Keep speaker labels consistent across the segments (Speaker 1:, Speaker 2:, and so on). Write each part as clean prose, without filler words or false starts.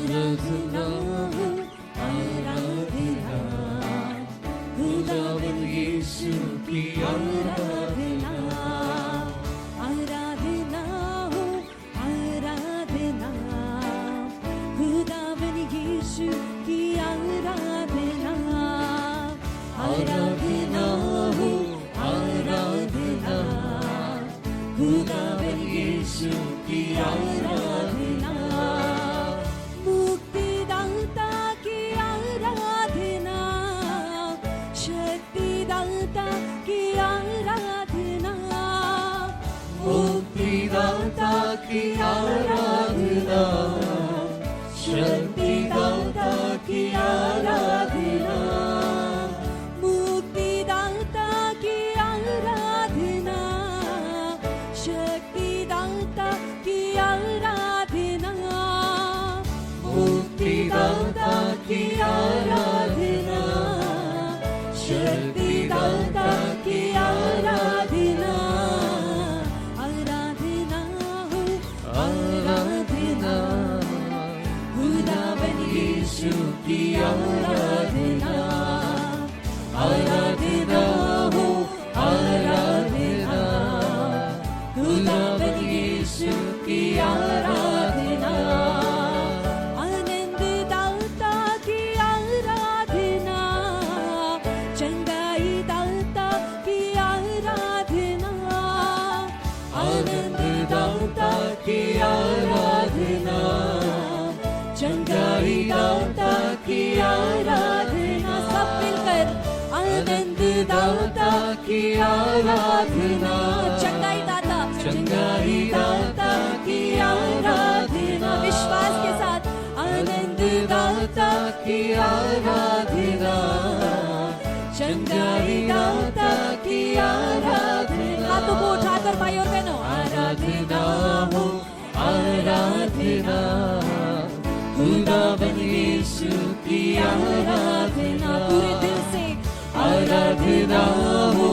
Speaker 1: आराधना हो आराधना, खुदावन यीशु की आराधना, आराधना हो आराधना, खुदावन यीशु की आराधना, आराधना हो आराधना, खुदावन यीशु की आराधना, मुक्तिदाता की आराधना, शक्तिदाता की आराधना, मुक्तिदाता की आराधना, शक्तिदाता की आराधना, मुक्तिदाता की आराधना, शक्तिदाता की आराधना, मुक्तिदाता की आराधना, शक्तिदाता की आराधना, आराधना हो आराधना, खुदावन यीशु की आराधना, आराधना हो आराधना, खुदावन यीशु की आराधना, आनंददाता की आराधना, चंगाई दाता की आराधना, आनंददाता की आराधना, चंगाई दाता की आराधना, सब मिलकर आनंददाता की आराधना, चंगाई दाता, चंगाई दाता की आराधना, विश्वास के साथ आनंददाता की आराधना, चंगाई दाता की आराधना, हाथों को उठाकर भाई और बहनों, आराधना हो आराधना, खुदावन यीशु की आराधना, पूरे दिल से आराधना हो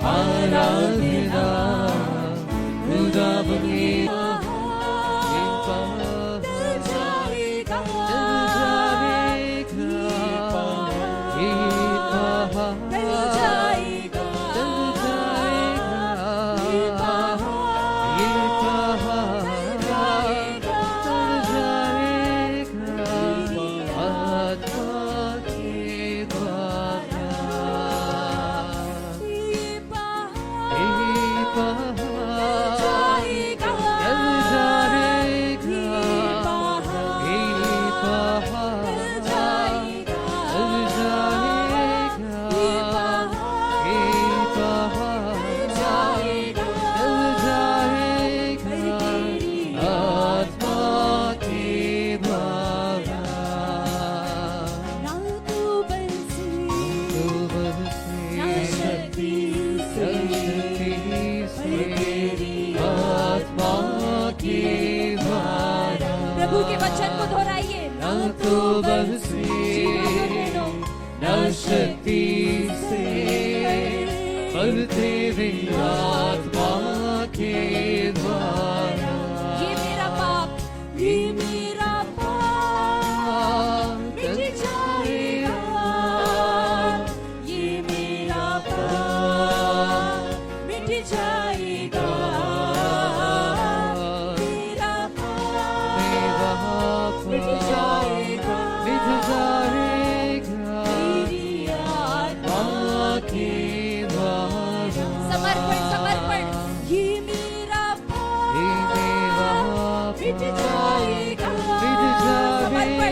Speaker 1: आराधना, खुदावन यीशु प्रभु के वचन को दोहराइए, ना तो बल से ना शक्ति से, पर तेरी आत्मा के द्वारा, ये मेरा पाप मिट जाएगा, ये मेरा पाप मिट जाएगा, मिट जाएगा, मिट जाएगा, तेरी आत्मा के द्वारा, समर्पण समर्पण, ये मेरा पाप मिट जाएगा, मिट जाएगा,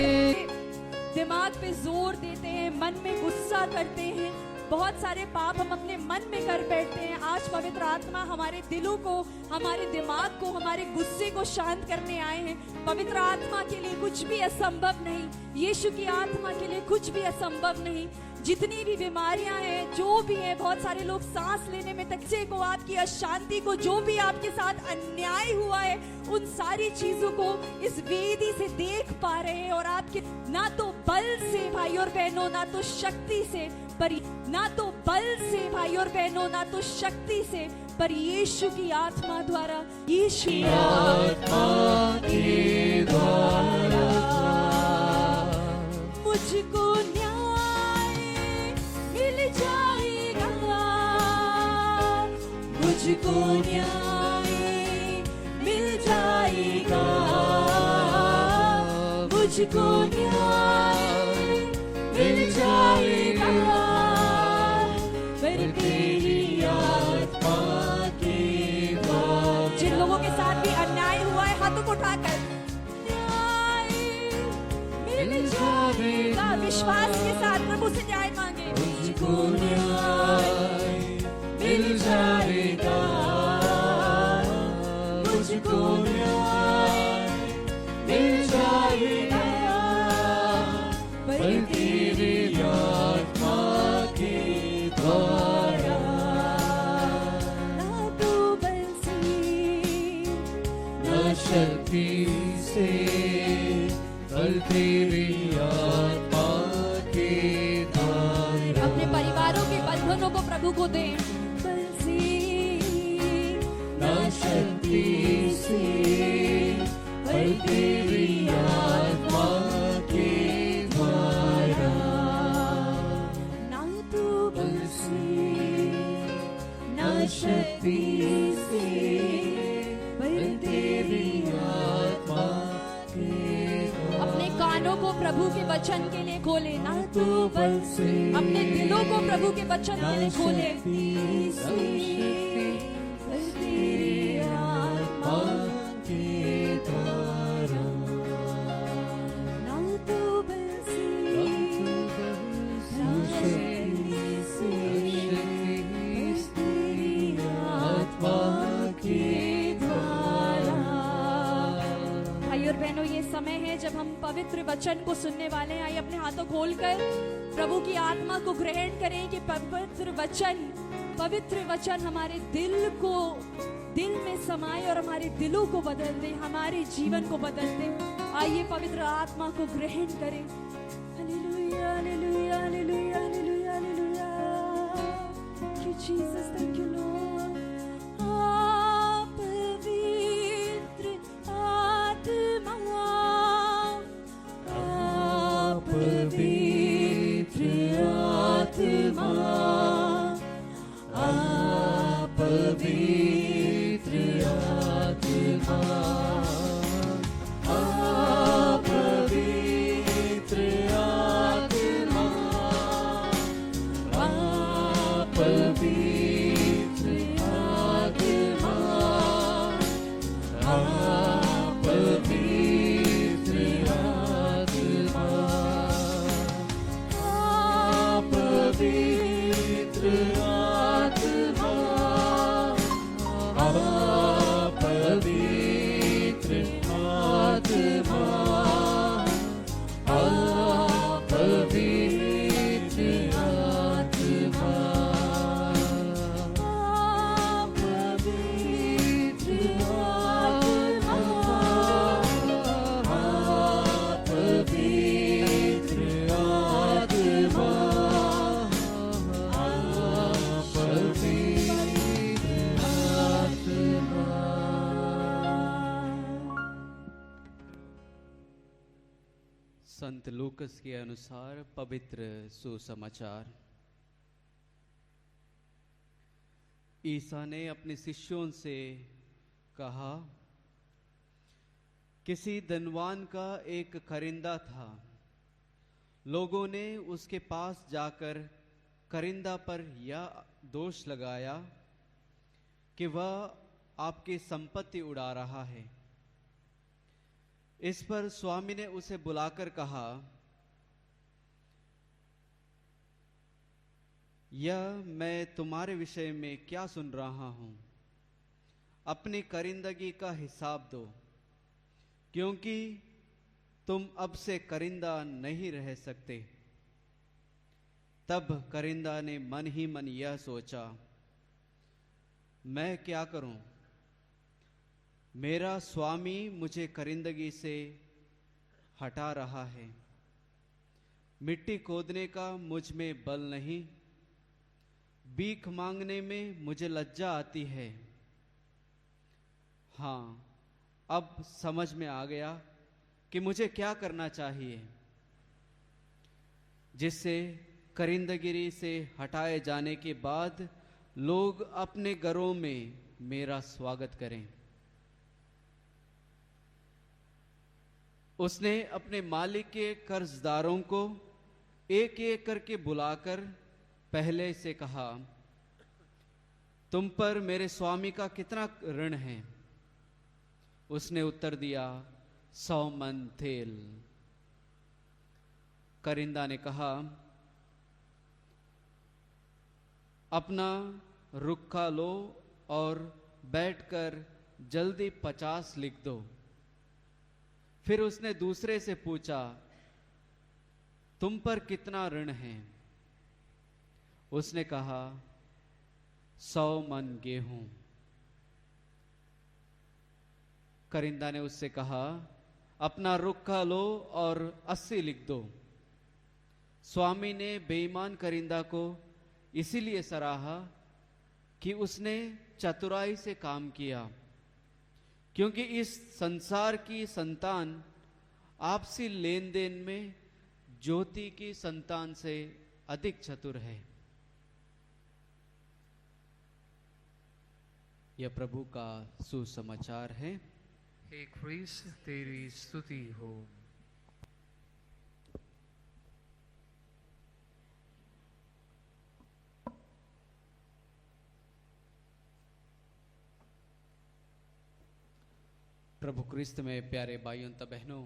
Speaker 1: दिमाग पे जोर देते हैं, मन में गुस्सा करते हैं, बहुत सारे पाप हम अपने मन में कर बैठते हैं। आज पवित्र आत्मा हमारे दिलों को, हमारे दिमाग को, हमारे गुस्से को शांत करने आए हैं। पवित्र आत्मा के लिए कुछ भी असंभव नहीं, यीशु की आत्मा के लिए कुछ भी असंभव नहीं। जितनी भी बीमारियां हैं, जो भी है, बहुत सारे लोग सांस लेने में तकलीफ को, आपकी अशांति को, जो भी आपके साथ अन्याय हुआ है, उन सारी चीजों को इस वेदी से देख पा रहे हैं। और आपके ना तो बल से भाई और बहनों, ना तो शक्ति से, पर ना तो बल से भाई और बहनों, ना तो शक्ति से, पर यीशु की आत्मा द्वारा, यीशु की आत्मा के द्वारा मुझको न्याय मिल जाएगा, मुझको न्याय मिल जाएगा, मुझको न्याय मिल जाएगा, पर तेरी आत्मा के द्वारा। जिन लोगों के साथ भी अन्याय हुआ है हाथों को उठाकर न्याय मिल जाएगा, विश्वास के साथ प्रभु से न्याय मांगे। मुझको न्याय मिल जाएगा, मुझको न्याय मिल जाएगा, पर तेरी आत्मा के द्वारा। ना तो बल से ना शक्ति से, पर तेरी आत्मा के द्वारा। अपने परिवारों के बंधनों को प्रभु को दें। बल से ना शक्ति से, पर तेरी आत्मा के द्वारा। ना तो बल से ना शक्ति से, पर तेरी आत्मा के द्वारा। अपने कानों को प्रभु के वचन के लिए खोले। ना तो बल से, अपने दिलों को प्रभु के वचन के लिए खोले। बहनों, ये समय है जब हम पवित्र वचन को सुनने वाले हैं। आइए अपने हाथों खोलकर प्रभु की आत्मा को ग्रहण करें कि पवित्र वचन हमारे दिल में समाए और हमारे दिलों को बदल दे, हमारे जीवन को बदल दे। आइए पवित्र आत्मा को ग्रहण करें। Hallelujah, hallelujah, hallelujah, hallelujah, hallelujah. Thank you Jesus, thank you Lord.
Speaker 2: संत लूकस के अनुसार पवित्र सुसमाचार। ईसा ने अपने शिष्यों से कहा, किसी धनवान का एक करिंदा था। लोगों ने उसके पास जाकर करिंदा पर यह दोष लगाया कि वह आपकी संपत्ति उड़ा रहा है। इस पर स्वामी ने उसे बुलाकर कहा, यह मैं तुम्हारे विषय में क्या सुन रहा हूं? अपनी करिंदगी का हिसाब दो, क्योंकि तुम अब से करिंदा नहीं रह सकते। तब करिंदा ने मन ही मन यह सोचा, मैं क्या करूं? मेरा स्वामी मुझे करिंदगी से हटा रहा है। मिट्टी खोदने का मुझ में बल नहीं, भीख मांगने में मुझे लज्जा आती है। हाँ, अब समझ में आ गया कि मुझे क्या करना चाहिए। जिससे करिंदगिरी से हटाए जाने के बाद लोग अपने घरों में मेरा स्वागत करें। उसने अपने मालिक के कर्जदारों को एक एक करके बुलाकर पहले से कहा, तुम पर मेरे स्वामी का कितना ऋण है? उसने उत्तर दिया, 100 मन तेल। करिंदा ने कहा, अपना रुक्का लो और बैठकर जल्दी 50 लिख दो। फिर उसने दूसरे से पूछा, तुम पर कितना ऋण है? उसने कहा, 100 मन गेहूं। करिंदा ने उससे कहा, अपना रुक्का लो और 80 लिख दो। स्वामी ने बेईमान करिंदा को इसीलिए सराहा कि उसने चतुराई से काम किया, क्योंकि इस संसार की संतान आपसी लेन देन में ज्योति की संतान से अधिक चतुर है। यह प्रभु का सुसमाचार है।
Speaker 3: हे क्रिस्त, तेरी स्तुति हो।
Speaker 2: प्रभु क्रिस्त में प्यारे भाइयों तथा बहनों,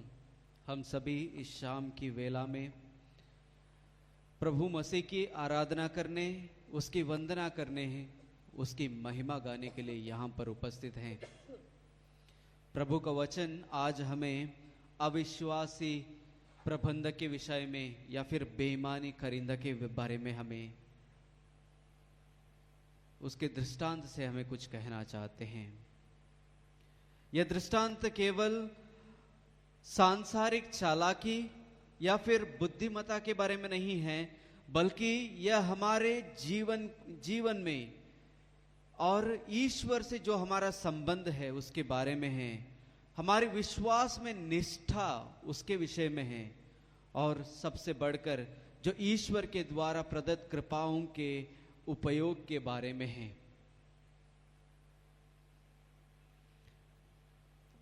Speaker 2: हम सभी इस शाम की वेला में प्रभु मसीह की आराधना करने, उसकी वंदना करने हैं, उसकी महिमा गाने के लिए यहाँ पर उपस्थित हैं। प्रभु का वचन आज हमें अविश्वासी प्रबंधक के विषय में या फिर बेईमानी करिंदा के बारे में हमें उसके दृष्टांत से हमें कुछ कहना चाहते हैं। यह दृष्टांत केवल सांसारिक चालाकी या फिर बुद्धिमत्ता के बारे में नहीं है, बल्कि यह हमारे जीवन में और ईश्वर से जो हमारा संबंध है उसके बारे में है। हमारे विश्वास में निष्ठा उसके विषय में है, और सबसे बढ़कर जो ईश्वर के द्वारा प्रदत्त कृपाओं के उपयोग के बारे में है।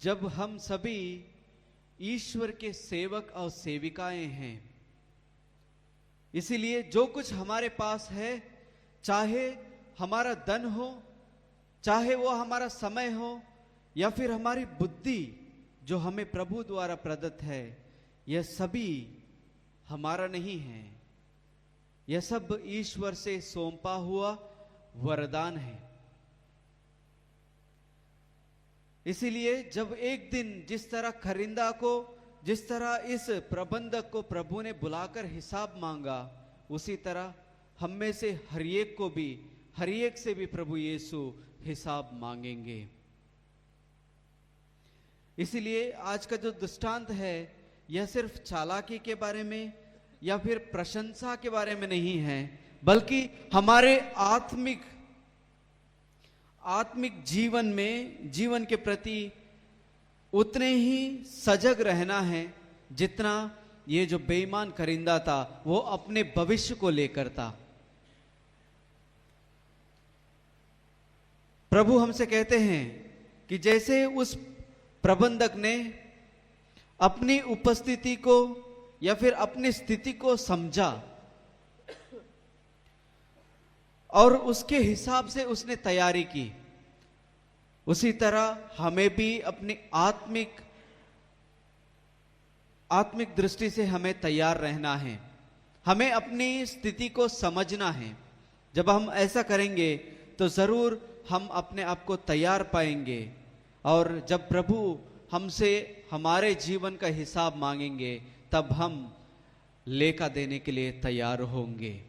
Speaker 2: जब हम सभी ईश्वर के सेवक और सेविकाएं हैं, इसीलिए जो कुछ हमारे पास है, चाहे हमारा धन हो, चाहे वो हमारा समय हो, या फिर हमारी बुद्धि जो हमें प्रभु द्वारा प्रदत्त है, यह सभी हमारा नहीं है। यह सब ईश्वर से सौंपा हुआ वरदान है। इसीलिए जब एक दिन जिस तरह करिंदा को, जिस तरह इस प्रबंधक को प्रभु ने बुलाकर हिसाब मांगा, उसी तरह हम में से हर एक से भी प्रभु यीशु हिसाब मांगेंगे। इसीलिए आज का जो दृष्टांत है, यह सिर्फ चालाकी के बारे में या फिर प्रशंसा के बारे में नहीं है, बल्कि हमारे आत्मिक जीवन के प्रति उतने ही सजग रहना है जितना ये जो बेईमान करिंदा था वो अपने भविष्य को लेकर था। प्रभु हमसे कहते हैं कि जैसे उस प्रबंधक ने अपनी उपस्थिति को या फिर अपनी स्थिति को समझा और उसके हिसाब से उसने तैयारी की, उसी तरह हमें भी अपनी आत्मिक दृष्टि से हमें तैयार रहना है। हमें अपनी स्थिति को समझना है। जब हम ऐसा करेंगे तो जरूर हम अपने आप को तैयार पाएंगे, और जब प्रभु हमसे हमारे जीवन का हिसाब मांगेंगे तब हम लेखा देने के लिए तैयार होंगे।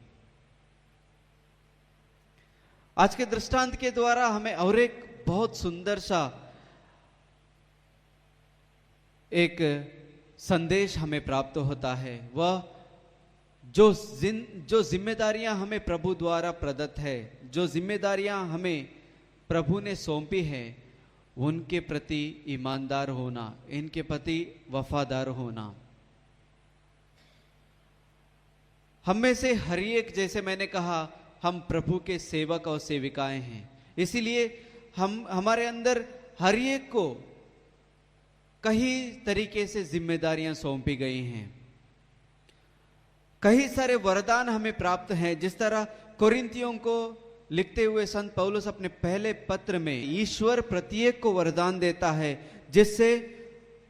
Speaker 2: आज के दृष्टांत के द्वारा हमें और एक बहुत सुंदर सा एक संदेश हमें प्राप्त होता है। वह जो जिम्मेदारियां हमें प्रभु द्वारा प्रदत्त है, जो जिम्मेदारियां हमें प्रभु ने सौंपी है, उनके प्रति ईमानदार होना, इनके प्रति वफादार होना। हम में से हर एक, जैसे मैंने कहा, हम प्रभु के सेवक और सेविकाएं हैं। इसीलिए हमारे अंदर हर एक को कई तरीके से जिम्मेदारियां सौंपी गई हैं। कई सारे वरदान हमें प्राप्त हैं। जिस तरह कोरिन्थियों को लिखते हुए संत पौलुस अपने पहले पत्र में ईश्वर प्रत्येक को वरदान देता है जिससे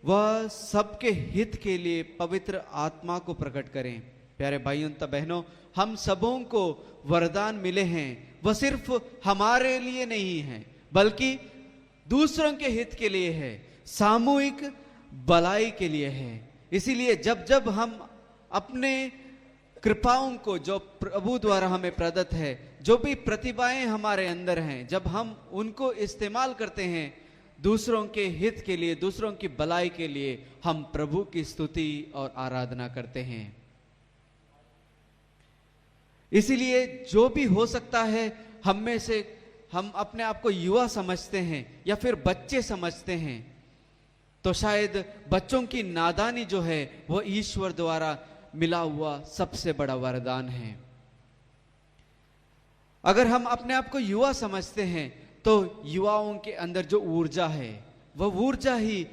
Speaker 2: वह सबके हित के लिए पवित्र आत्मा को प्रकट करें। प्यारे भाइयों तथा बहनों, हम सबों को वरदान मिले हैं। वह सिर्फ हमारे लिए नहीं है बल्कि दूसरों के हित के लिए है, सामूहिक भलाई के लिए है। इसीलिए जब जब हम अपने कृपाओं को जो प्रभु द्वारा हमें प्रदत्त है, जो भी प्रतिभाएं हमारे अंदर हैं, जब हम उनको इस्तेमाल करते हैं दूसरों के हित के लिए, दूसरों की भलाई के लिए, हम प्रभु की स्तुति और आराधना करते हैं। इसीलिए जो भी हो सकता है, हम में से हम अपने आप को युवा समझते हैं या फिर बच्चे समझते हैं, तो शायद बच्चों की नादानी जो है वो ईश्वर द्वारा मिला हुआ सबसे बड़ा वरदान है। अगर हम अपने आप को युवा समझते हैं तो युवाओं के अंदर जो ऊर्जा है, वह ऊर्जा ही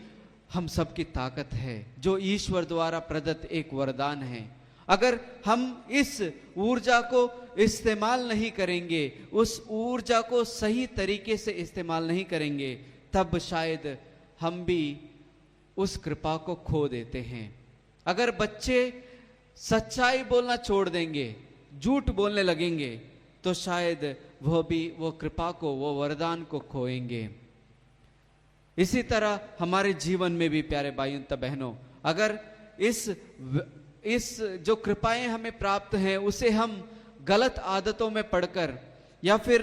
Speaker 2: हम सबकी ताकत है, जो ईश्वर द्वारा प्रदत्त एक वरदान है। अगर हम इस ऊर्जा को इस्तेमाल नहीं करेंगे, उस ऊर्जा को सही तरीके से इस्तेमाल नहीं करेंगे, तब शायद हम भी उस कृपा को खो देते हैं। अगर बच्चे सच्चाई बोलना छोड़ देंगे, झूठ बोलने लगेंगे, तो शायद वह भी वो कृपा को, वो वरदान को खोएंगे। इसी तरह हमारे जीवन में भी प्यारे भाइयों तथा बहनों, अगर इस जो कृपाएं हमें प्राप्त हैं उसे हम गलत आदतों में पड़कर या फिर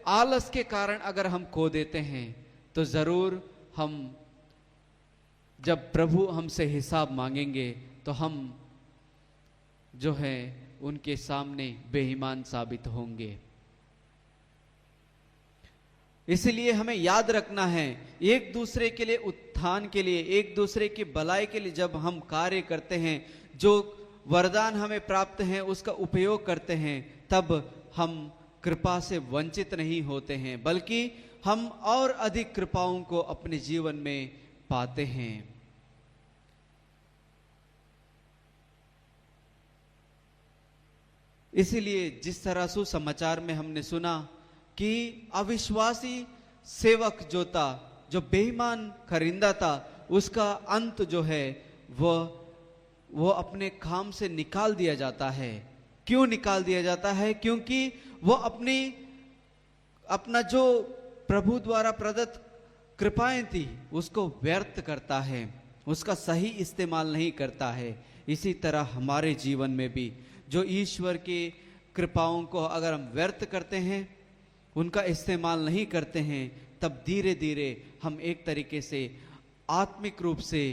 Speaker 2: आलस के कारण अगर हम खो देते हैं, तो जरूर हम जब प्रभु हमसे हिसाब मांगेंगे तो हम जो है उनके सामने बेईमान साबित होंगे। इसलिए हमें याद रखना है, एक दूसरे के लिए उत्थान के लिए, एक दूसरे की भलाई के लिए जब हम कार्य करते हैं, जो वरदान हमें प्राप्त हैं उसका उपयोग करते हैं, तब हम कृपा से वंचित नहीं होते हैं, बल्कि हम और अधिक कृपाओं को अपने जीवन में पाते हैं। इसीलिए जिस तरह सुसमाचार में हमने सुना कि अविश्वासी सेवक जो था, जो बेईमान खरीदा था, उसका अंत जो है वो अपने काम से निकाल दिया जाता है। क्यों निकाल दिया जाता है? क्योंकि वो अपना जो प्रभु द्वारा प्रदत्त कृपाएं थी उसको व्यर्थ करता है, उसका सही इस्तेमाल नहीं करता है। इसी तरह हमारे जीवन में भी जो ईश्वर की कृपाओं को अगर हम व्यर्थ करते हैं, उनका इस्तेमाल नहीं करते हैं, तब धीरे धीरे हम एक तरीके से आत्मिक रूप से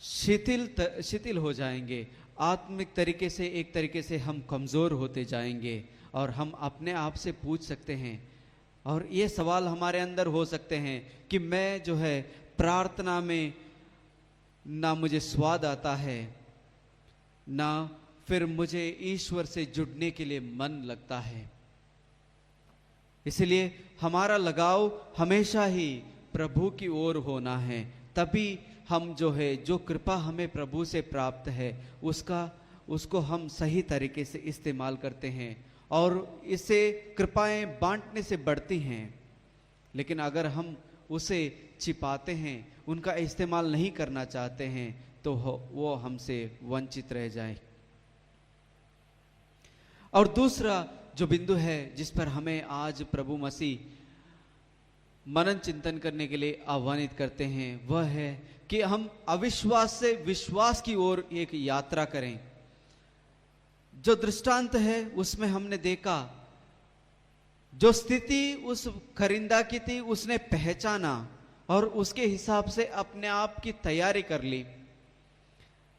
Speaker 2: शिथिल हो जाएंगे। आत्मिक तरीके से एक तरीके से हम कमजोर होते जाएंगे और हम अपने आप से पूछ सकते हैं, और ये सवाल हमारे अंदर हो सकते हैं कि मैं जो है प्रार्थना में ना मुझे स्वाद आता है, ना फिर मुझे ईश्वर से जुड़ने के लिए मन लगता है। इसलिए हमारा लगाव हमेशा ही प्रभु की ओर होना है, तभी हम जो है, जो कृपा हमें प्रभु से प्राप्त है उसको हम सही तरीके से इस्तेमाल करते हैं, और इससे कृपाएं बांटने से बढ़ती हैं। लेकिन अगर हम उसे छिपाते हैं, उनका इस्तेमाल नहीं करना चाहते हैं, तो वो हमसे वंचित रह जाए। और दूसरा जो बिंदु है जिस पर हमें आज प्रभु मसीह मनन चिंतन करने के लिए आह्वानित करते हैं, वह है कि हम अविश्वास से विश्वास की ओर एक यात्रा करें। जो दृष्टांत है उसमें हमने देखा, जो स्थिति उस खरीदा की थी उसने पहचाना और उसके हिसाब से अपने आप की तैयारी कर ली।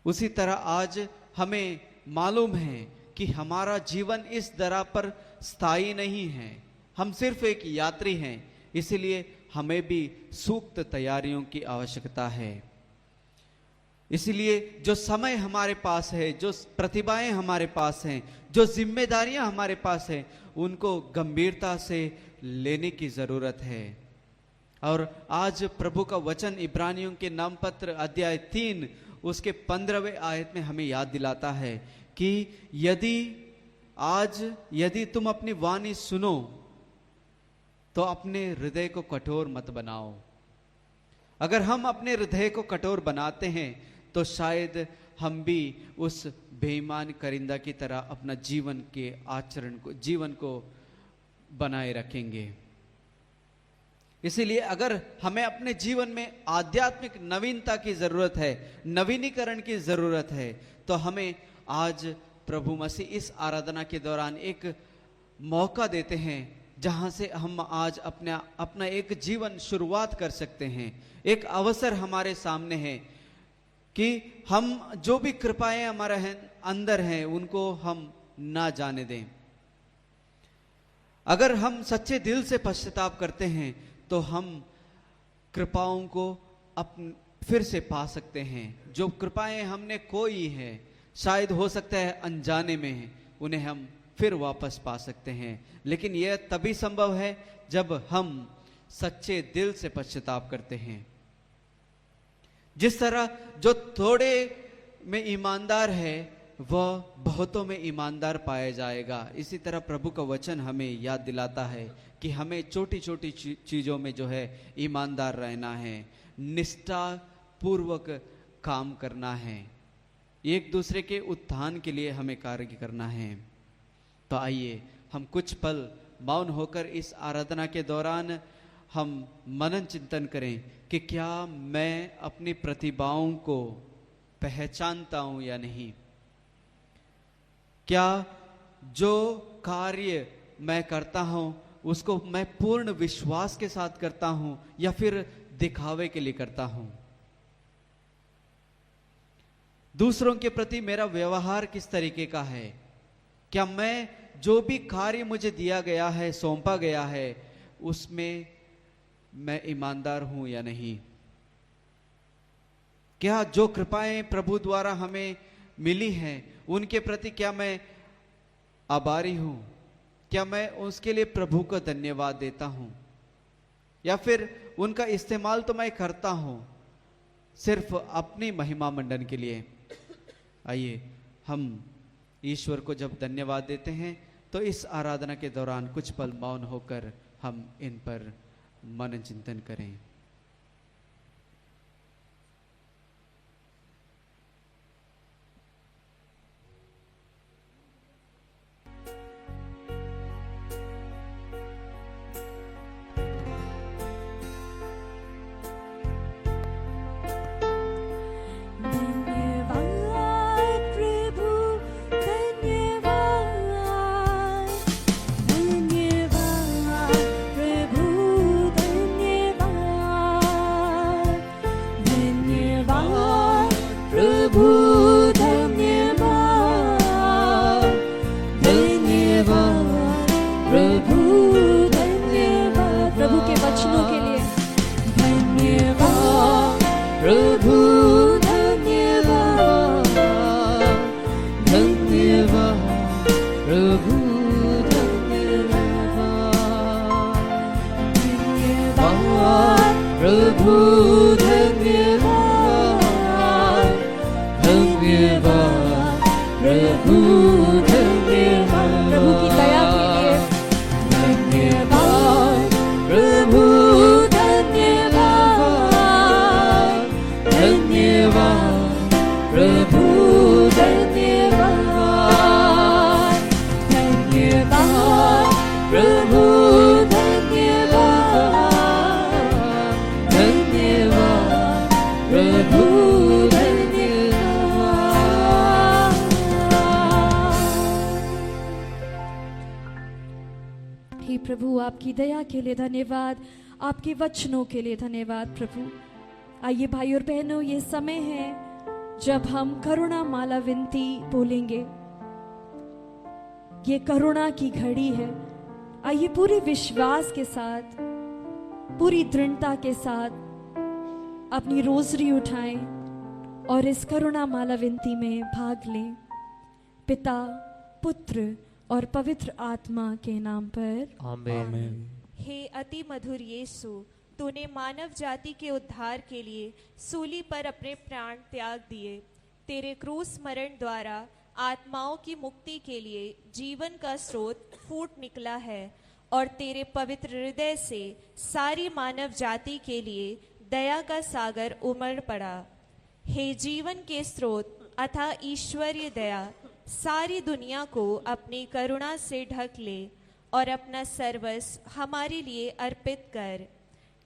Speaker 2: उसी तरह आज हमें मालूम है कि हमारा जीवन इस दरा पर स्थायी नहीं है, हम सिर्फ एक यात्री हैं। इसलिए हमें भी सूक्त तैयारियों की आवश्यकता है। इसलिए जो समय हमारे पास है, जो प्रतिभाएं हमारे पास हैं, जो जिम्मेदारियां हमारे पास हैं, उनको गंभीरता से लेने की जरूरत है। और आज प्रभु का वचन इब्रानियों के नाम पत्र अध्याय 3 उसके 15वें आयत में हमें याद दिलाता है कि यदि तुम अपनी वाणी सुनो तो अपने हृदय को कठोर मत बनाओ। अगर हम अपने हृदय को कठोर बनाते हैं तो शायद हम भी उस बेईमान करिंदा की तरह अपना जीवन को बनाए रखेंगे। इसीलिए अगर हमें अपने जीवन में आध्यात्मिक नवीनता की जरूरत है, नवीनीकरण की जरूरत है, तो हमें आज प्रभु मसीह इस आराधना के दौरान एक मौका देते हैं जहां से हम आज अपना एक जीवन शुरुआत कर सकते हैं। एक अवसर हमारे सामने है कि हम जो भी कृपाएं हमारे अंदर हैं उनको हम ना जाने दें। अगर हम सच्चे दिल से पश्चाताप करते हैं तो हम कृपाओं को फिर से पा सकते हैं। जो कृपाएं हमने खोई हैं, शायद हो सकता है अनजाने में, उन्हें हम फिर वापस पा सकते हैं। लेकिन यह तभी संभव है जब हम सच्चे दिल से पश्चाताप करते हैं। जिस तरह जो थोड़े में ईमानदार है वह बहुतों में ईमानदार पाया जाएगा, इसी तरह प्रभु का वचन हमें याद दिलाता है कि हमें छोटी छोटी चीजों में जो है ईमानदार रहना है, निष्ठा पूर्वक काम करना है, एक दूसरे के उत्थान के लिए हमें कार्य करना है। तो आइए हम कुछ पल मौन होकर इस आराधना के दौरान हम मनन चिंतन करें कि क्या मैं अपनी प्रतिभाओं को पहचानता हूं या नहीं। क्या जो कार्य मैं करता हूं उसको मैं पूर्ण विश्वास के साथ करता हूं या फिर दिखावे के लिए करता हूं। दूसरों के प्रति मेरा व्यवहार किस तरीके का है। क्या मैं जो भी कार्य मुझे दिया गया है, सौंपा गया है, उसमें मैं ईमानदार हूं या नहीं। क्या जो कृपाएं प्रभु द्वारा हमें मिली हैं उनके प्रति क्या मैं आभारी हूं। क्या मैं उसके लिए प्रभु को धन्यवाद देता हूं या फिर उनका इस्तेमाल तो मैं करता हूं सिर्फ अपनी महिमा मंडन के लिए। आइए हम ईश्वर को जब धन्यवाद देते हैं तो इस आराधना के दौरान कुछ पल मौन होकर हम इन पर मनन चिंतन करें।
Speaker 1: प्रभु आपकी दया के लिए धन्यवाद, आपके वचनों के लिए धन्यवाद प्रभु। आइए भाई और बहनों, ये समय है जब हम करुणा माला विनती बोलेंगे। ये करुणा की घड़ी है। आइए पूरे विश्वास के साथ, पूरी दृढ़ता के साथ अपनी रोजरी उठाएं और इस करुणा माला विनती में भाग लें। पिता, पुत्र और पवित्र आत्मा के नाम पर
Speaker 3: आमीन।
Speaker 4: हे अति मधुर यीशु, तूने मानव जाति के उद्धार के लिए सूली पर अपने प्राण त्याग दिए। तेरे क्रूस मरण द्वारा आत्माओं की मुक्ति के लिए जीवन का स्रोत फूट निकला है और तेरे पवित्र हृदय से सारी मानव जाति के लिए दया का सागर उमड़ पड़ा। हे जीवन के स्रोत अथाह ईश्वरीय दया, सारी दुनिया को अपनी करुणा से ढक ले और अपना सर्वस्व हमारे लिए अर्पित कर।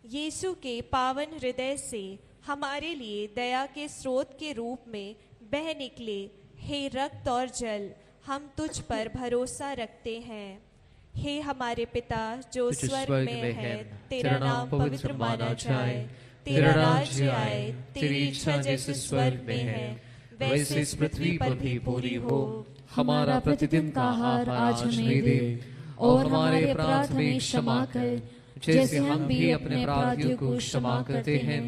Speaker 4: यीशु के पावन हृदय से हमारे लिए दया के स्रोत के रूप में बह निकले। हे रक्त और जल, हम तुझ पर भरोसा रखते हैं। हे हमारे पिता जो स्वर्ग में है, तेरा नाम पवित्र माना जाए, तेरा राज्य आए, तेरी इच्छा जैसे स्वर्ग में है वैसे इस पृथ्वी पर भी पूरी हो।
Speaker 1: हमारा प्रतिदिन का आहार आज हमें दे और हमारे अपराध हमें क्षमा कर, जैसे हम भी अपने अपराधियों को क्षमा करते हैं,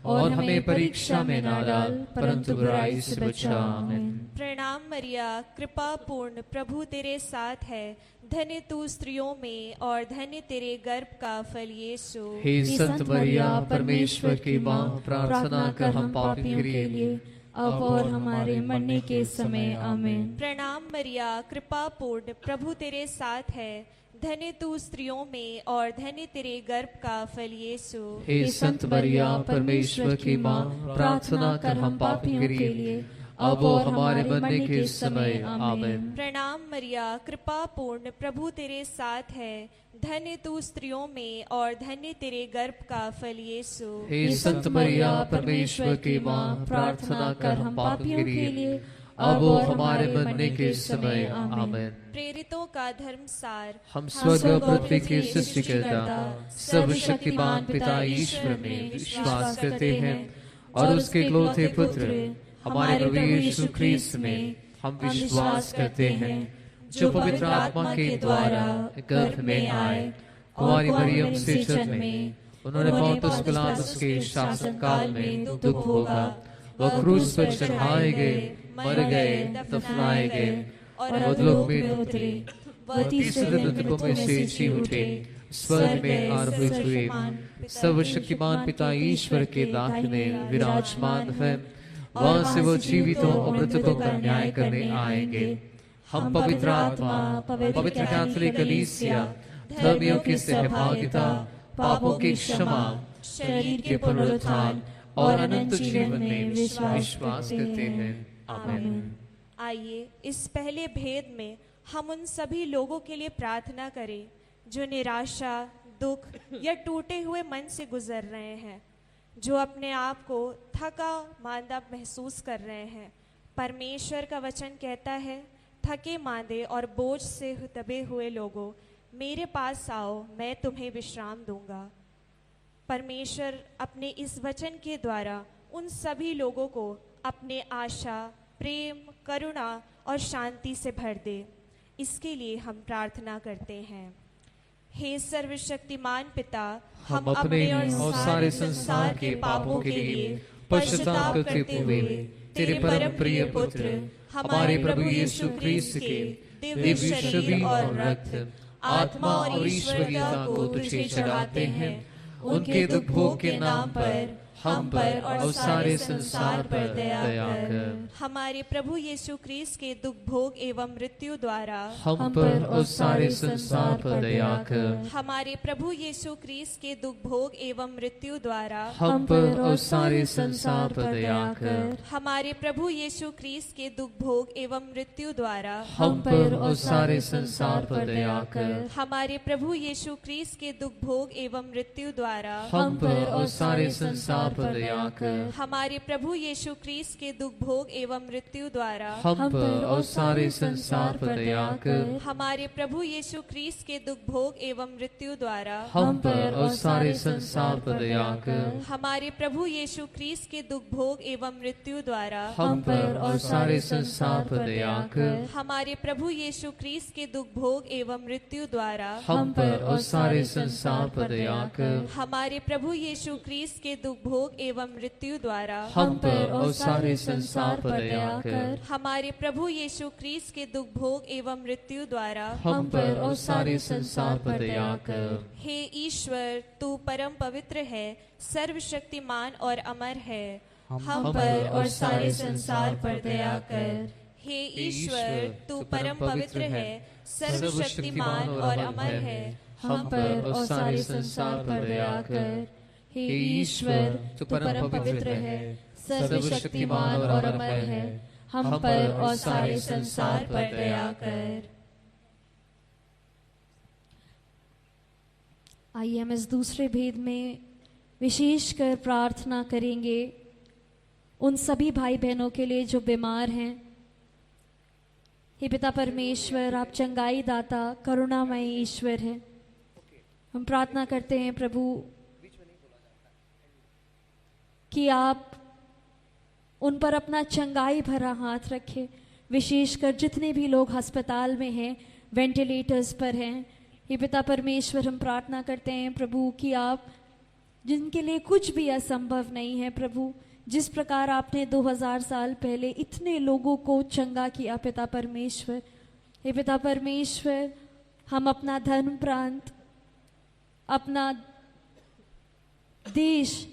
Speaker 1: और हमें परीक्षा में ना डाल परंतु बुराई से बचा। आमीन।
Speaker 4: प्रणाम मरिया, कृपा पूर्ण, प्रभु तेरे साथ है। धन्य तू स्त्रियों में और धन्य तेरे गर्भ का फल यीशु।
Speaker 3: हे संत मरिया, परमेश्वर की माँ, प्रार्थना कर हम पापियों के लिए
Speaker 1: अब और हमारे मरने के समय। आमीन।
Speaker 4: प्रणाम मरिया, कृपा पूर्ण, प्रभु तेरे साथ है। धन्य तू स्त्रियों में और धन्य तेरे गर्भ का फल यीशु।
Speaker 3: हे संत मरिया, परमेश्वर की माँ, प्रार्थना कर हम पापियों के लिए अब और हमारे मरने के समय। आमीन।
Speaker 4: प्रणाम मरिया, कृपा पूर्ण, प्रभु तेरे साथ है। धन्य तू स्त्रियों में और धन्य तेरे गर्भ का फल यीशु।
Speaker 3: हे संत मरिया, परमेश्वर की माँ, प्रार्थना कर हम पापियों के लिए अब और हमारे मरने के समय। आमीन।
Speaker 4: प्रेरितों का धर्मसार।
Speaker 3: हम स्वर्ग और पृथ्वी के सृष्टिकर्ता सर्वशक्तिमान पिता ईश्वर में विश्वास करते हैं और उसके इकलौते पुत्र हमारे प्रभु यीशु ख्रीस्त में हम विश्वास करते हैं, जो पवित्र आत्मा के द्वारा गर्भ में आए, कुंवारी मरियम से जन्मे, उन्होंने पौंतुस पिलातुस के शासन काल में दुख भोगा, वह क्रूस पर चढ़ाए गए, मर गए, दफनाए गए और अधोलोक में उतरे, वह तीसरे दिन मृतकों में से जी उठे, स्वर्ग में आरोहित हुए, सर्वशक्तिमान पिता ईश्वर के दाहिने विराजमान है, वहां से वो जीवितों और मृतकों का न्याय करने आएंगे। हम पवित्र आत्मा, पवित्र कैथोलिक कलीसिया, धर्मियों की सहभागिता, पापों की क्षमा, शरीर के पुनरुत्थान और अनंत जीवन में विश्वास करते हैं। आमीन।
Speaker 4: आइए इस पहले भेद में हम उन सभी लोगों के लिए प्रार्थना करें जो निराशा, दुख या टूटे हुए मन से गुजर रहे हैं, जो अपने आप को थका मांदा महसूस कर रहे हैं। परमेश्वर का वचन कहता है, थके मांदे और बोझ से दबे हुए लोगों, मेरे पास आओ, मैं तुम्हें विश्राम दूंगा। परमेश्वर अपने इस वचन के द्वारा उन सभी लोगों को अपने आशा, प्रेम, करुणा और शांति से भर दे। इसके लिए हम प्रार्थना करते हैं। हे सर्वशक्तिमान पिता, हम अपने और सारे संसार के पापों के लिए पश्चाताप करते हुए तेरे परम प्रिय पुत्र हमारे प्रभु यीशु ख्रीस्त के दिव्य शरीर और रक्त, आत्मा और ईश्वरीयता को तुझे चढ़ाते हैं। उनके दुख भोग के नाम पर हम पर और सारे संसार पर दया कर। हमारे प्रभु यीशु ख्रीस्त के दुख भोग एवं मृत्यु द्वारा
Speaker 3: हम पर और सारे संसार पर दया कर।
Speaker 4: हमारे प्रभु यीशु ख्रीस्त के दुख भोग एवं मृत्यु द्वारा
Speaker 3: हम पर और सारे संसार पर दया कर।
Speaker 4: हमारे प्रभु यीशु ख्रीस्त के दुख भोग एवं मृत्यु द्वारा
Speaker 3: हम पर और सारे संसार पर दया कर।
Speaker 4: हमारे प्रभु यीशु ख्रीस्त के दुख भोग एवं मृत्यु द्वारा
Speaker 3: हम पर और सारे संसार पर दया कर।
Speaker 4: हमारे प्रभु यीशु ख्रीस्त के दुख भोग एवं मृत्यु द्वारा
Speaker 3: हम पर और सारे संसार पर दया कर।
Speaker 4: हमारे प्रभु यीशु ख्रीस्त के दुख भोग एवं मृत्यु द्वारा
Speaker 3: हम पर और सारे संसार पर दया कर।
Speaker 4: हमारे प्रभु यीशु ख्रीस्त के दुख भोग एवं मृत्यु द्वारा
Speaker 3: हम पर और सारे संसार पर दया कर।
Speaker 4: हमारे प्रभु यीशु ख्रीस्त के दुख भोग एवं मृत्यु द्वारा
Speaker 3: हम पर और सारे संसार पर दया कर।
Speaker 4: हमारे प्रभु यीशु ख्रीस्त के दुख भोग भोग एवं मृत्यु द्वारा
Speaker 3: हम पर और सारे संसार पर दया कर।
Speaker 4: हमारे प्रभु यीशु क्रीस्त के दुख भोग एवं मृत्यु द्वारा
Speaker 3: हम पर और सारे संसार पर दया कर।
Speaker 4: हे ईश्वर, तू परम पवित्र है, सर्वशक्तिमान और अमर है, हम पर और सारे संसार पर दया कर। हे ईश्वर, तू परम पवित्र है, सर्वशक्तिमान और अमर है,
Speaker 3: हम पर और सारे संसार पर दया कर। हे ईश्वर, तू परम पवित्र है, सर्वशक्तिमान और अमर है, हम पर और सारे संसार पर दया कर।
Speaker 1: आइए हम इस दूसरे भेद में विशेष कर प्रार्थना करेंगे उन सभी भाई बहनों के लिए जो बीमार हैं। हे पिता परमेश्वर, आप चंगाई दाता करुणामय ईश्वर हैं। हम प्रार्थना करते हैं प्रभु कि आप उन पर अपना चंगाई भरा हाथ रखें, विशेषकर जितने भी लोग अस्पताल में हैं, वेंटिलेटर्स पर हैं। हे पिता परमेश्वर, हम प्रार्थना करते हैं प्रभु कि आप जिनके लिए कुछ भी असंभव नहीं है प्रभु, जिस प्रकार आपने 2000 साल पहले इतने लोगों को चंगा किया पिता परमेश्वर। हे पिता परमेश्वर, हम अपना धर्म प्रांत, अपना देश,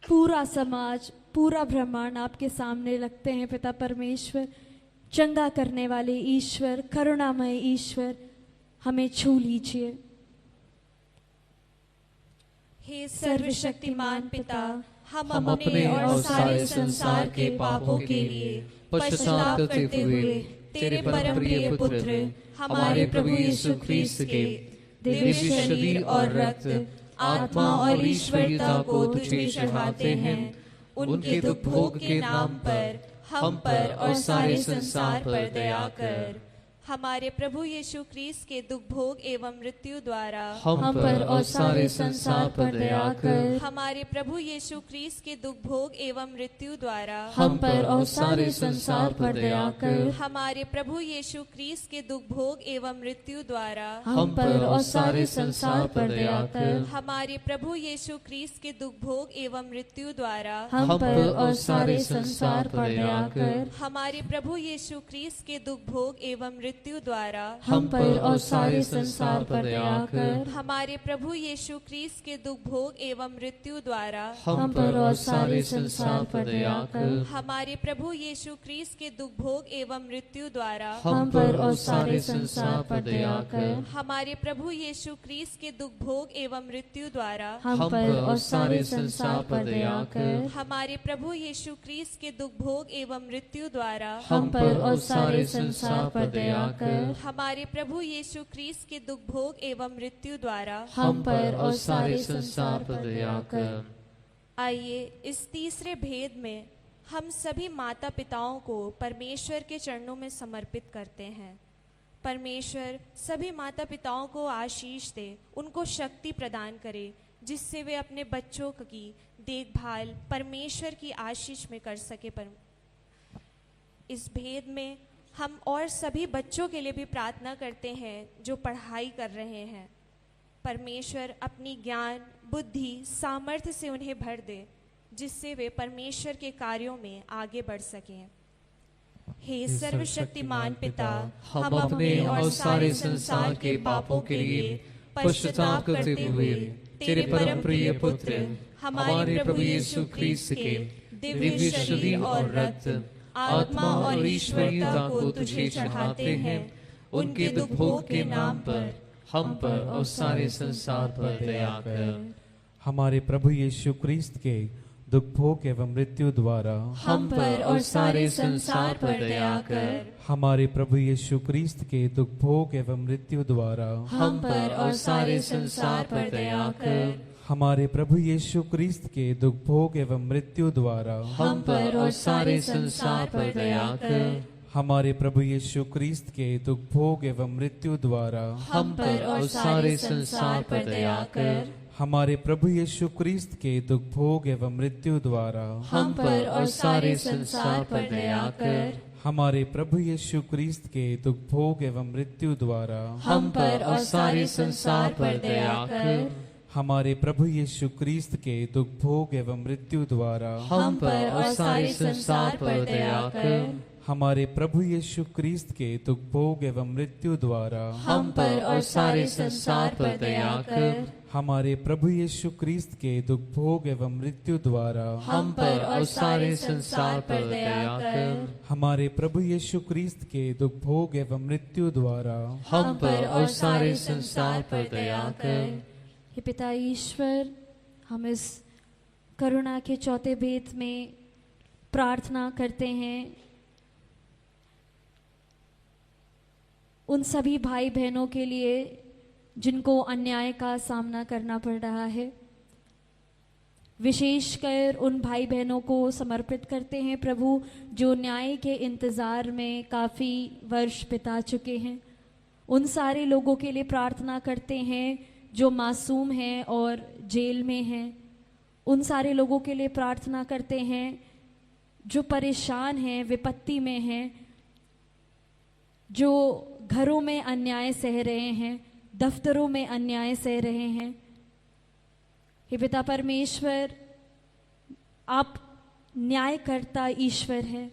Speaker 1: पूरा समाज, पूरा ब्रह्मांड आपके सामने रखते हैं पिता परमेश्वर। चंगा करने वाले ईश्वर, करुणामय ईश्वर, हमें छू लीजिए।
Speaker 4: हे सर्वशक्तिमान पिता, हम
Speaker 3: अपने और सारे संसार के पापों के लिए पश्चाताप करते हुए तेरे परम प्रिय पुत्र हमारे प्रभु यीशु ख्रीस्त के दिव्य शरीर और रक्त, आत्मा और ईश्वरता को तुझे चढ़ाते हैं। उनके दुख भोग के नाम पर हम पर और सारे संसार पर दया कर।
Speaker 4: हमारे प्रभु यीशु क्रीस्त के दुख भोग एवं मृत्यु द्वारा
Speaker 3: हम पर और सारे संसार पर दया कर।
Speaker 4: हमारे प्रभु यीशु क्रीस्त के दुख भोग एवं मृत्यु द्वारा
Speaker 3: हम पर और सारे संसार पर दया कर।
Speaker 4: हमारे प्रभु यीशु क्रीस्त के दुख भोग एवं मृत्यु द्वारा
Speaker 3: हम पर और सारे संसार पर दया कर।
Speaker 4: हमारे प्रभु यीशु क्रीस्त के दुख भोग एवं मृत्यु द्वारा
Speaker 3: हम पर और सारे संसार पर दया कर।
Speaker 4: हमारे प्रभु यीशु क्रीस्त के दुख भोग एवं मृत्यु द्वारा
Speaker 3: हम पर और सारे संसार पर दया कर।
Speaker 4: हमारे प्रभु यीशु क्रीस्त के दुख भोग एवं मृत्यु द्वारा
Speaker 3: हम पर और सारे संसार पर दया कर।
Speaker 4: हमारे प्रभु यीशु क्रीस्त के दुख भोग एवं मृत्यु द्वारा
Speaker 3: हम पर और सारे संसार पर दया कर।
Speaker 4: हमारे प्रभु यीशु क्रीस्त के दुख भोग एवं मृत्यु द्वारा
Speaker 3: हम पर और सारे संसार पर दया कर।
Speaker 4: हमारे प्रभु यीशु क्रीस्त के दुख भोग एवं मृत्यु द्वारा
Speaker 3: हम पर और सारे संसार पर दया कर।
Speaker 4: हमारे प्रभु यीशु क्रीस्त के दुख भोग एवं मृत्यु द्वारा
Speaker 3: हम पर और सारे संसार पर दया कर।
Speaker 4: आइए इस तीसरे भेद में हम सभी माता पिताओं को परमेश्वर के चरणों में समर्पित करते हैं। परमेश्वर सभी माता पिताओं को आशीष दे, उनको शक्ति प्रदान करे, जिससे वे अपने बच्चों की देखभाल परमेश्वर की आशीष में कर सके। इस भेद में हम और सभी बच्चों के लिए भी प्रार्थना करते हैं जो पढ़ाई कर रहे हैं। परमेश्वर अपनी ज्ञान, बुद्धि, सामर्थ्य से उन्हें भर दे, जिससे वे परमेश्वर के कार्यों में आगे बढ़ सकें। हे सर्वशक्तिमान पिता,
Speaker 3: हम अपने और सारे संसार के पापों के लिए पश्चाताप करते हुए तेरे परम प्रिय पुत्र हमारे प्रभु यीशु ख्रीस्त के दिव्य शरीर और रक्त, आत्मा और ईश्वरीयता को तुझे चढ़ाते हैं। उनके दुख भोग के नाम पर हम पर और सारे संसार पर दया कर।
Speaker 5: हमारे प्रभु यीशु क्रीस्त के दुख भोग एवं मृत्यु द्वारा
Speaker 3: हम पर और सारे संसार पर दया कर।
Speaker 5: हमारे प्रभु यीशु क्रीस्त के दुख भोग एवं मृत्यु द्वारा
Speaker 3: हम पर और सारे संसार पर दया कर।
Speaker 5: हमारे प्रभु यीशु क्रीस्त के दुख भोग एवं मृत्यु द्वारा
Speaker 3: हम पर और सारे संसार पर दया कर।
Speaker 5: हमारे प्रभु यीशु क्रीस्त के दुख भोग एवं मृत्यु द्वारा
Speaker 3: हम पर और सारे संसार पर दया कर।
Speaker 5: हमारे प्रभु यीशु क्रीस्त के दुख भोग एवं मृत्यु द्वारा
Speaker 3: हम पर और सारे संसार पर दया कर।
Speaker 5: हमारे प्रभु यीशु क्रीस्त के दुख भोग एवं मृत्यु द्वारा
Speaker 3: हम पर और सारे संसार पर दया कर।
Speaker 5: हमारे प्रभु यीशु क्रिस्त के दुख भोग एवं मृत्यु द्वारा
Speaker 1: हम पर और सारे संसार पर दया कर।
Speaker 5: हमारे प्रभु यीशु क्रिस्त के दुख भोग एवं मृत्यु द्वारा
Speaker 1: हम पर और सारे संसार पर दया कर।
Speaker 5: हमारे प्रभु यीशु क्रिस्त के दुख भोग एवं मृत्यु द्वारा
Speaker 1: हम पर और सारे संसार पर दया कर।
Speaker 5: हमारे प्रभु यीशु क्रिस्त के दुख भोग एवं मृत्यु द्वारा
Speaker 1: हम पर और सारे संसार पर दया कर।
Speaker 4: हे पिता ईश्वर, हम इस करुणा के चौथे भेद में प्रार्थना करते हैं उन सभी भाई बहनों के लिए जिनको अन्याय का सामना करना पड़ रहा है। विशेषकर उन भाई बहनों को समर्पित करते हैं प्रभु, जो न्याय के इंतज़ार में काफ़ी वर्ष बिता चुके हैं। उन सारे लोगों के लिए प्रार्थना करते हैं जो मासूम हैं और जेल में हैं। उन सारे लोगों के लिए प्रार्थना करते हैं जो परेशान हैं, विपत्ति में हैं, जो घरों में अन्याय सह रहे हैं, दफ्तरों में अन्याय सह रहे हैं। हे पिता परमेश्वर, आप न्यायकर्ता ईश्वर हैं।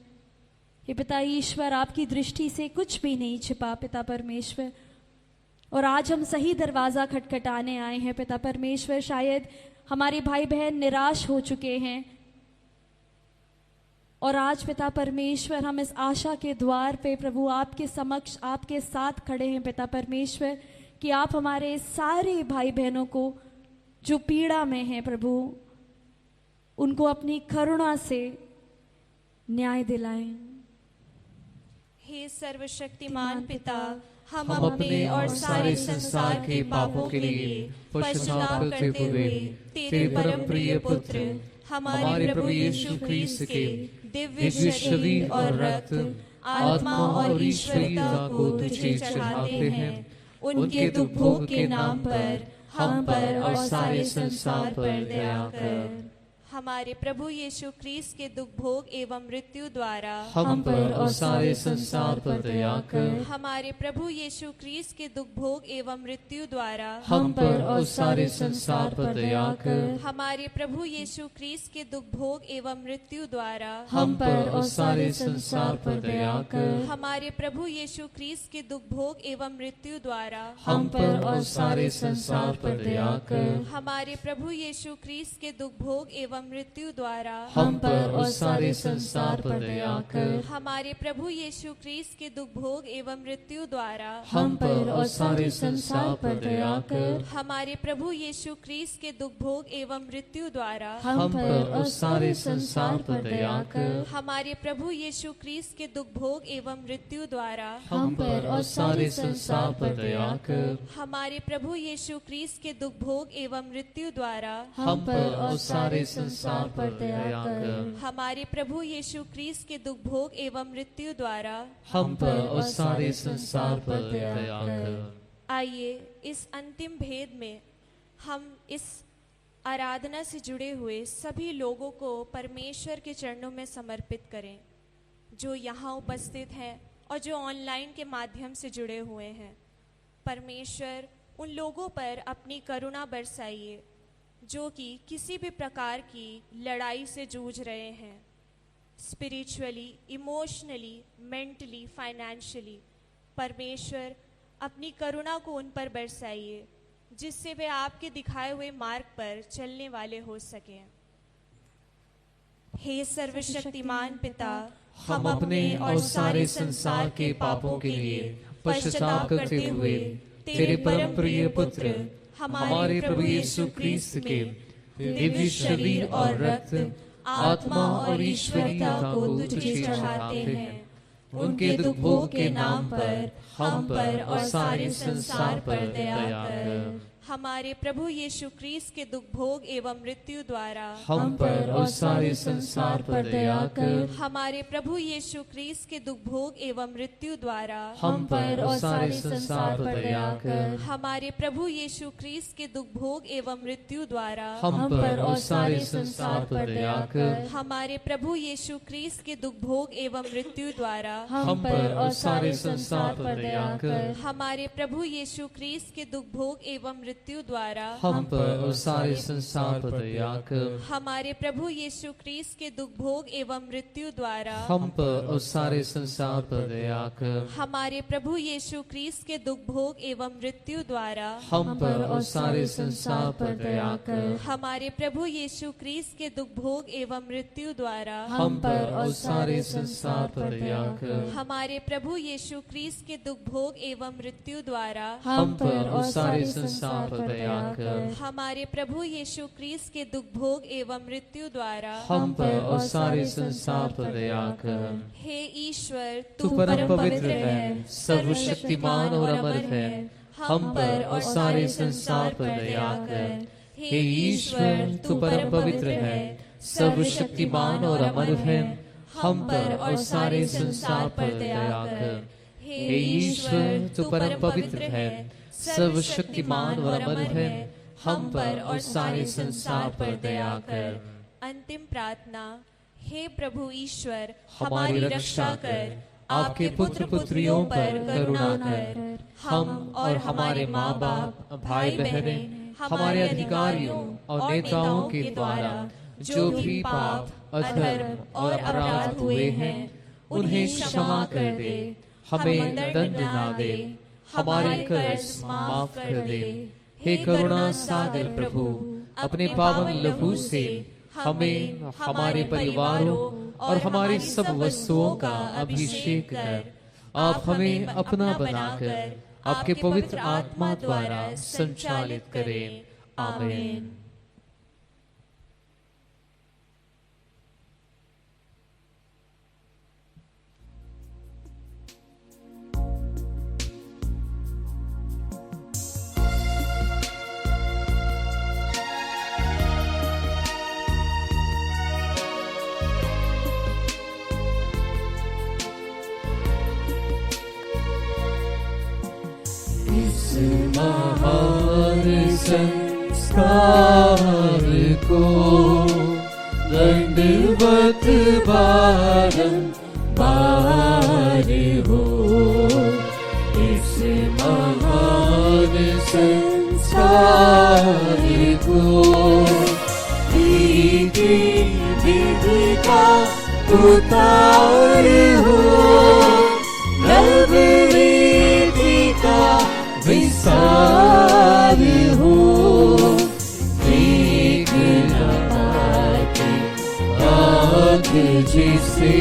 Speaker 4: हे पिता ईश्वर, आपकी दृष्टि से कुछ भी नहीं छिपा पिता परमेश्वर। और आज हम सही दरवाज़ा खटखटाने आए हैं पिता परमेश्वर। शायद हमारे भाई बहन निराश हो चुके हैं और आज पिता परमेश्वर हम इस आशा के द्वार पे प्रभु आपके समक्ष आपके साथ खड़े हैं पिता परमेश्वर, कि आप हमारे सारे भाई बहनों को जो पीड़ा में हैं प्रभु, उनको अपनी करुणा से न्याय दिलाएं।
Speaker 6: हे सर्वशक्तिमान पिता,
Speaker 3: हम अपने और सारे संसार के पापों के लिए पश्चाताप करते हुए तेरे परम प्रिय पुत्र हमारे प्रभु यीशु क्रिस्त के दिव्य शरीर और रक्त, आत्मा और ईश्वरीयता को तुझे चढ़ाते हैं। उनके दुख भोग के नाम पर हम पर और सारे संसार पर दया कर।
Speaker 6: हमारे प्रभु यीशु क्रिस्त के दुख भोग एवं मृत्यु द्वारा
Speaker 3: हम पर और सारे संसार पर दया कर।
Speaker 6: हमारे प्रभु यीशु क्रिस्त के दुख भोग एवं मृत्यु द्वारा
Speaker 3: हम पर और सारे संसार पर दया कर।
Speaker 6: हमारे प्रभु यीशु क्रिस्त के दुख भोग एवं मृत्यु द्वारा
Speaker 3: हम पर और सारे संसार पर दया कर।
Speaker 6: हमारे प्रभु यीशु क्रिस्त के दुख भोग एवं मृत्यु द्वारा
Speaker 3: हम पर और सारे संसार पर दया कर।
Speaker 6: हमारे प्रभु यीशु क्रिस्त के दुख भोग एवं मृत्यु द्वारा
Speaker 3: हम पर और सारे संसार पर दया कर।
Speaker 6: हमारे प्रभु यीशु क्रिस्त के दुख भोग एवं मृत्यु द्वारा
Speaker 3: हम पर और सारे संसार पर दया कर।
Speaker 6: हमारे प्रभु यीशु क्रिस्त के दुख भोग एवं मृत्यु द्वारा
Speaker 3: हम पर और सारे संसार पर दया कर।
Speaker 6: हमारे प्रभु यीशु क्रिस्त के दुख भोग एवं मृत्यु द्वारा
Speaker 3: हम पर और सारे संसार पर दया कर।
Speaker 6: हमारे प्रभु यीशु क्रिस्त के दुख भोग एवं मृत्यु द्वारा
Speaker 3: हम पर और सारे संसार पर दया कर।
Speaker 6: हमारे प्रभु यीशु क्रिस्त के दुख भोग एवं मृत्यु द्वारा
Speaker 3: हम पर और सारे संसार पर दया कर।
Speaker 6: आइए इस अंतिम भेद में हम इस आराधना से जुड़े हुए सभी लोगों को परमेश्वर के चरणों में समर्पित करें, जो यहाँ उपस्थित हैं और जो ऑनलाइन के माध्यम से जुड़े हुए हैं। परमेश्वर उन लोगों पर अपनी करुणा बरसाइए जो कि किसी भी प्रकार की लड़ाई से जूझ रहे हैं, स्पिरिचुअली, इमोशनली, मेंटली, फाइनेंशियली। परमेश्वर अपनी करुणा को उन पर बरसाइए जिससे वे आपके दिखाए हुए मार्ग पर चलने वाले हो सकें। हे सर्वशक्तिमान पिता,
Speaker 3: हम अपने और सारे संसार के पापों के लिए पश्चाताप करते हुए तेरे परम प्रिय पुत्र हमारे प्रभु यीशु क्रिस्त के दिव्य शरीर और रक्त, आत्मा और ईश्वरीयता को तुझे चढ़ाते हैं। उनके दुख भोग के नाम पर हम पर और सारे संसार पर दया कर।
Speaker 6: हमारे प्रभु यीशु क्रिस्त के दुख भोग एवं मृत्यु द्वारा
Speaker 3: हम पर और सारे संसार पर दया कर।
Speaker 6: हमारे प्रभु यीशु क्रिस्त के दुख भोग एवं मृत्यु द्वारा
Speaker 3: हम पर और सारे संसार पर दया कर।
Speaker 6: हमारे प्रभु यीशु क्रिस्त के दुख भोग एवं मृत्यु द्वारा
Speaker 3: हम पर और सारे संसार पर दया कर।
Speaker 6: हमारे प्रभु यीशु क्रिस्त के दुख भोग एवं मृत्यु द्वारा
Speaker 3: हम पर और सारे संसार पर दया कर।
Speaker 6: हमारे प्रभु यीशु क्रिस्त के दुख भोग एवं मृत्यु मृत्यु द्वारा
Speaker 3: हम पर और सारे संसार पर दया कर।
Speaker 6: हमारे प्रभु यीशु क्रीस्त के दुख भोग एवं मृत्यु द्वारा
Speaker 3: हम पर और सारे संसार पर दया कर।
Speaker 6: हमारे प्रभु यीशु क्रीस्त के दुख भोग एवं मृत्यु द्वारा
Speaker 3: हम पर और सारे संसार पर दया कर।
Speaker 6: हमारे प्रभु यीशु क्रीस्त के दुख भोग एवं मृत्यु द्वारा
Speaker 3: हम पर और सारे संसार पर दया कर।
Speaker 6: हमारे प्रभु यीशु क्रीस्त के दुख भोग एवं मृत्यु द्वारा
Speaker 3: हम पर और सारे संसार पर दया कर।
Speaker 6: हमारे प्रभु यीशु क्रीस्त के दुख भोग एवं मृत्यु द्वारा
Speaker 3: हम पर और सारे संसार पर दया कर।
Speaker 6: हे ईश्वर,
Speaker 3: तू परम पवित्र है, सर्वशक्तिमान और अमर है। हम पर और सारे संसार पर दया कर। हे ईश्वर, तू परम पवित्र है, सर्वशक्तिमान और अमर है। हम पर और सारे संसार पर दया कर। हे ईश्वर, तू परम पवित्र है, सर्वशक्तिमान और अमर है। हम पर और सारे संसार पर दया कर।
Speaker 6: अंतिम प्रार्थना। हे प्रभु ईश्वर,
Speaker 3: हमारी रक्षा कर, आपके पुत्र पुत्रियों पर करुणा कर। हम और हमारे माँ बाप, भाई बहनें, हमारे अधिकारियों और नेताओं के द्वारा जो भी पाप, अधर्म और अपराध हुए हैं, उन्हें क्षमा कर दे, हमें दंड ना दे, हमारे कर्ज माफ कर दे। हे करुणा सागर प्रभु, अपने पावन लहू से हमें, हमारे परिवारों और हमारी सब वस्तुओं का अभिषेक कर आप हमें अपना बनाकर आपके पवित्र आत्मा द्वारा संचालित करें। आमीन। महान संस्कार को दंडवत बारंबार हो। इस महान संस्कार को रीति विधि का उतार हो, नव रीति का विसार हो। एक आग जिसे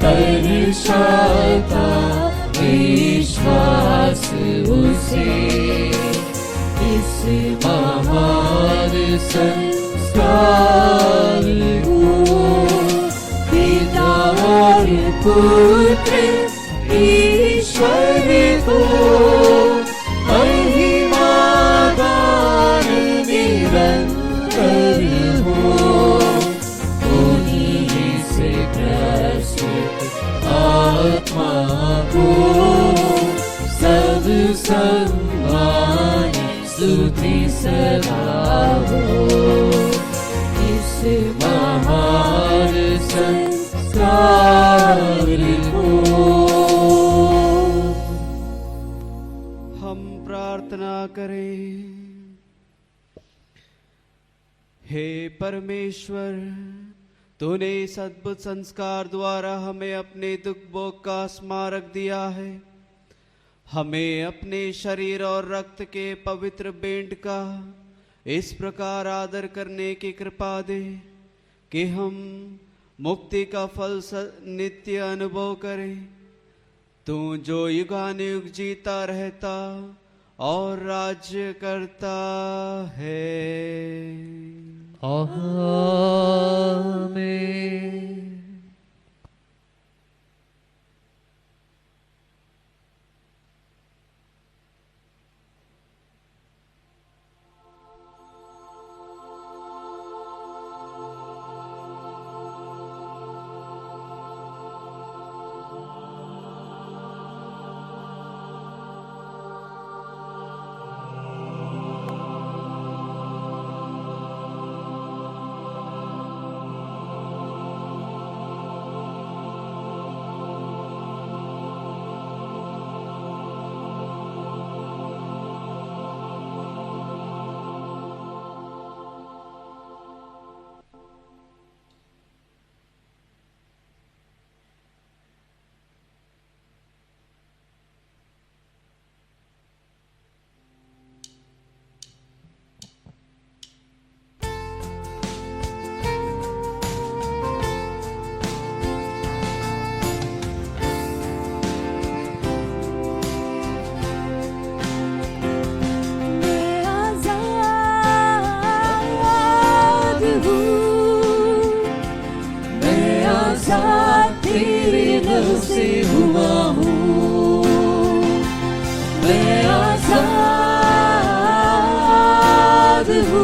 Speaker 3: दर्शाता विश्वास उसे, इस महान संस्कार को पिता और पुत्र ईश्वर को महिमा गान निरंतर हो। उन्हीं से प्रस्तुत आत्मा को सब सम्मान स्तुति सदा हो। इस महान संस्कार को
Speaker 2: हम प्रार्थना करें। हे परमेश्वर, तूने इस अद्भुत संस्कार द्वारा हमें अपने दुख भोग का स्मारक दिया है। हमें अपने शरीर और रक्त के पवित्र भेंट का इस प्रकार आदर करने की कृपा दे कि हम मुक्ति का फल नित्य अनुभव करें। तू जो युगानुयुग जीता रहता और राज्य करता है।
Speaker 3: आमीन।
Speaker 1: अद्भुत